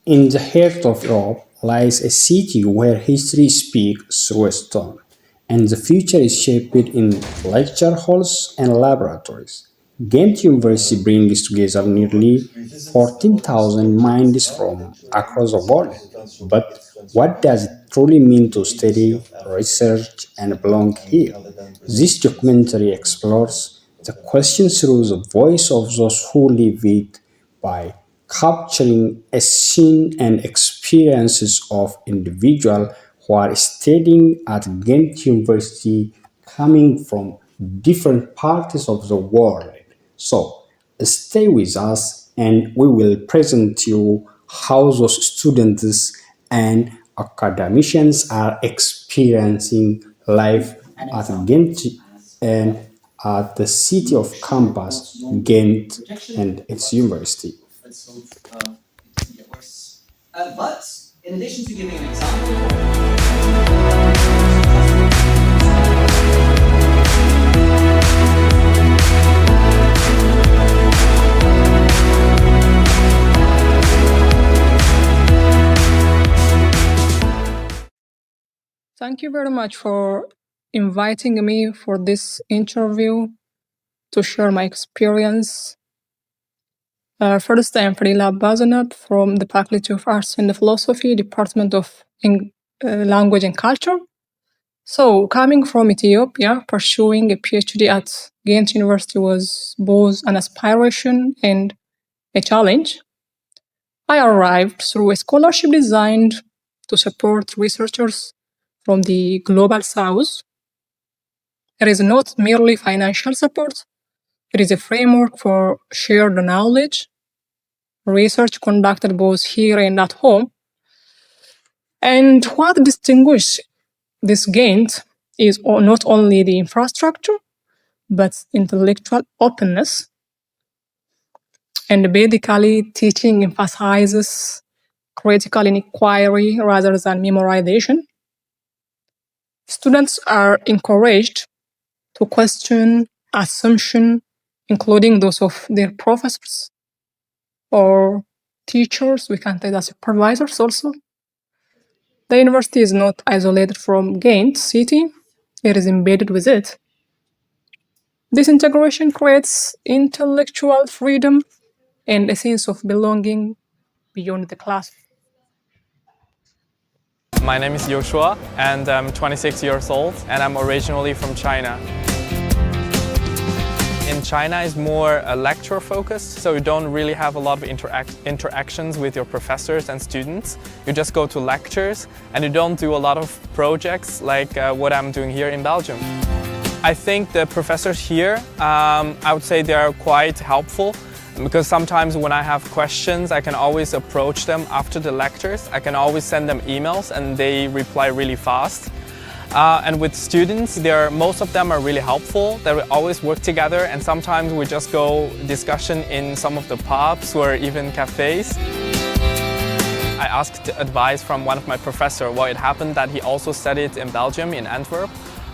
In the heart of Europe lies a city where history speaks through a stone, and the future is shaped in lecture halls and laboratories. Ghent University brings together nearly 14,000 minds from across the world. But what does it truly mean to study, research, and belong here? This documentary explores the question through the voice of those who live it by capturing a scene and experiences of individuals who are studying at Ghent University coming from different parts of the world. So stay with us and we will present you how those students and academicians are experiencing life at Ghent and at the city of campus, Ghent and its university. But in addition to giving an example, thank you very much for inviting me for this interview to share my experience. First, I am Farila Bazanab from the Faculty of Arts and Philosophy, Department of Language and Culture. So, coming from Ethiopia, pursuing a PhD at Ghent University was both an aspiration and a challenge. I arrived through a scholarship designed to support researchers from the Global South. It is not merely financial support, it is a framework for shared knowledge, research conducted both here and at home. And what distinguishes this Ghent is not only the infrastructure, but intellectual openness. And basically, teaching emphasizes critical inquiry rather than memorization. Students are encouraged to question assumptions, including those of their professors or teachers. We can take as supervisors also. The university is not isolated from Ghent city, it is embedded with it. This integration creates intellectual freedom and a sense of belonging beyond the class. My name is Joshua and I'm 26 years old and I'm originally from China. In China is more lecture focused, so you don't really have a lot of interactions with your professors and students. You just go to lectures and you don't do a lot of projects like what I'm doing here in Belgium. I think the professors here, I would say they are quite helpful because sometimes when I have questions, I can always approach them after the lectures. I can always send them emails and they reply really fast. And with students, most of them are really helpful. They always work together and sometimes we just go discussion in some of the pubs or even cafes. I asked advice from one of my professors. Well, it happened that he also studied in Belgium, in Antwerp.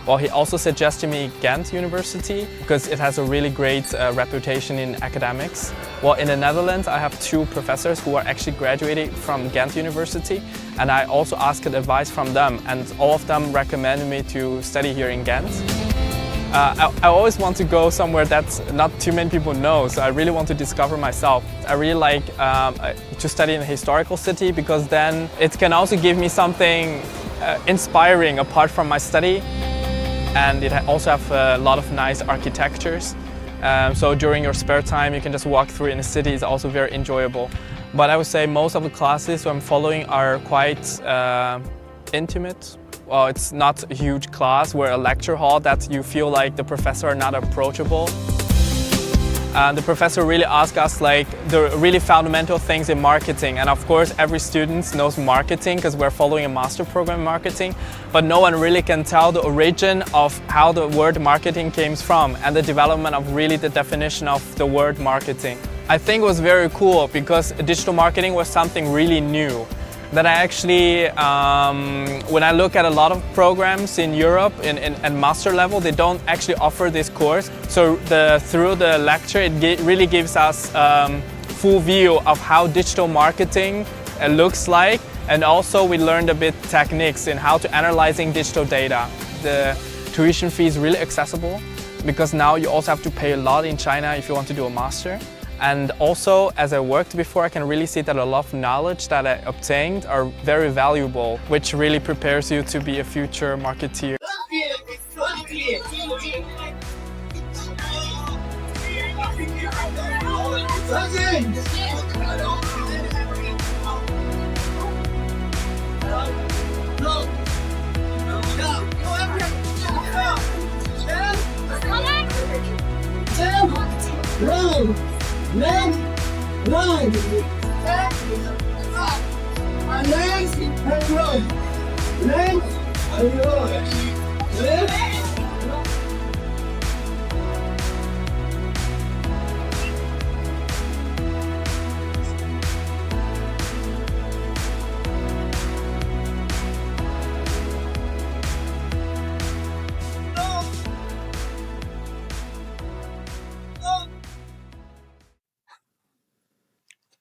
Well, he also suggested me Ghent University because it has a really great reputation in academics. Well, in the Netherlands, I have two professors who are actually graduated from Ghent University, and I also asked advice from them, and all of them recommended me to study here in Ghent. I always want to go somewhere that not too many people know, so I really want to discover myself. I really like to study in a historical city because then it can also give me something inspiring apart from my study. And it also have a lot of nice architectures. So during your spare time, you can just walk through in the city. It's also very enjoyable. But I would say most of the classes I'm following are quite intimate. Well, it's not a huge class where a lecture hall that you feel like the professor are not approachable. The professor really asked us like the really fundamental things in marketing, and of course every student knows marketing because we're following a master program in marketing, but no one really can tell the origin of how the word marketing came from and the development of really the definition of the word marketing. I think it was very cool because digital marketing was something really new. That I actually, when I look at a lot of programs in Europe and master level, they don't actually offer this course. So through the lecture, it really gives us full view of how digital marketing looks like, and also we learned a bit techniques in how to analyzing digital data. The tuition fee is really accessible because now you also have to pay a lot in China if you want to do a master. And also, as I worked before, I can really see that a lot of knowledge that I obtained are very valuable, which really prepares you to be a future marketeer.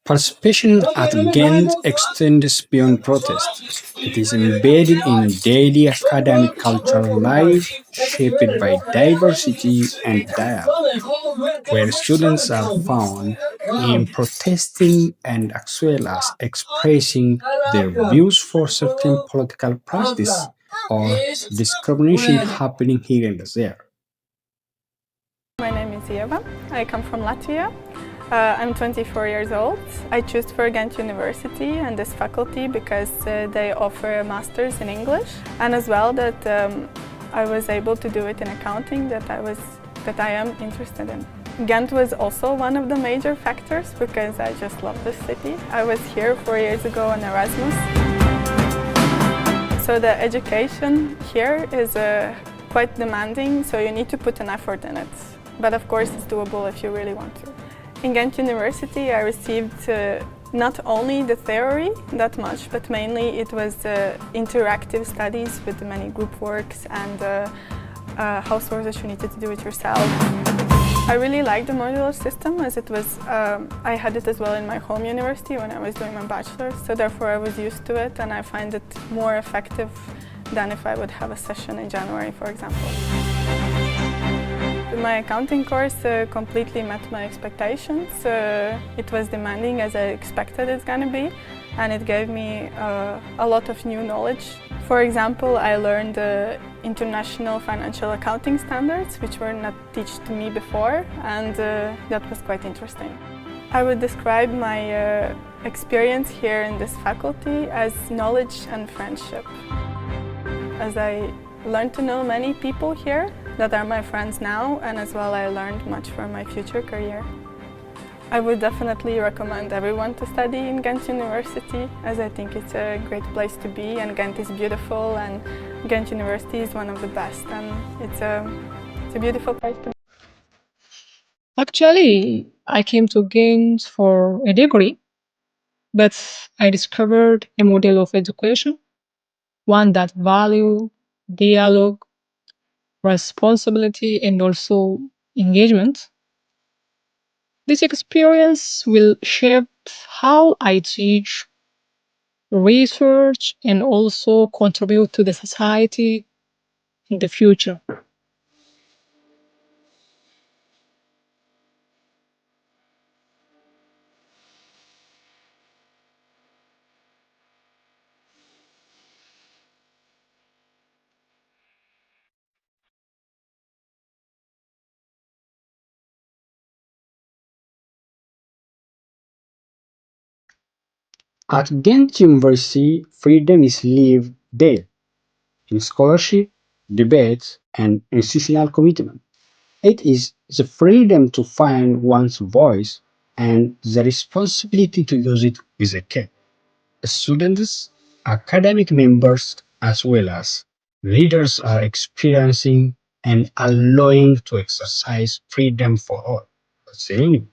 Participation at Ghent extends beyond protest. It is embedded in daily academic cultural life, shaped by diversity and dialogue, where students are found in protesting and as well as expressing their views for certain political practice or discrimination happening here and there. My name is Eva. I come from Latvia. I'm 24 years old. I chose for Ghent University and this faculty because they offer a master's in English, and as well that I was able to do it in accounting that I am interested in. Ghent was also one of the major factors because I just love this city. I was here 4 years ago on Erasmus. So the education here is quite demanding, so you need to put an effort in it. But of course it's doable if you really want to. In Ghent University I received not only the theory that much, but mainly it was interactive studies with many group works and house work that you needed to do it yourself. I really liked the modular system as it was, I had it as well in my home university when I was doing my bachelor's, so therefore I was used to it and I find it more effective than if I would have a session in January, for example. My accounting course completely met my expectations. It was demanding as I expected it's going to be, and it gave me a lot of new knowledge. For example, I learned international financial accounting standards, which were not taught to me before, and that was quite interesting. I would describe my experience here in this faculty as knowledge and friendship, as I learned to know many people here that are my friends now, and as well I learned much for my future career. I would definitely recommend everyone to study in Ghent University, as I think it's a great place to be, and Ghent is beautiful, and Ghent University is one of the best, and it's a beautiful place to be. Actually, I came to Ghent for a degree, but I discovered a model of education, one that value dialogue, responsibility, and also engagement. This experience will shape how I teach, research, and also contribute to the society in the future. At Ghent University, freedom is lived there in scholarship, debate, and institutional commitment. It is the freedom to find one's voice and the responsibility to use it with care. Students, academic members, as well as leaders are experiencing and allowing to exercise freedom for all. Saying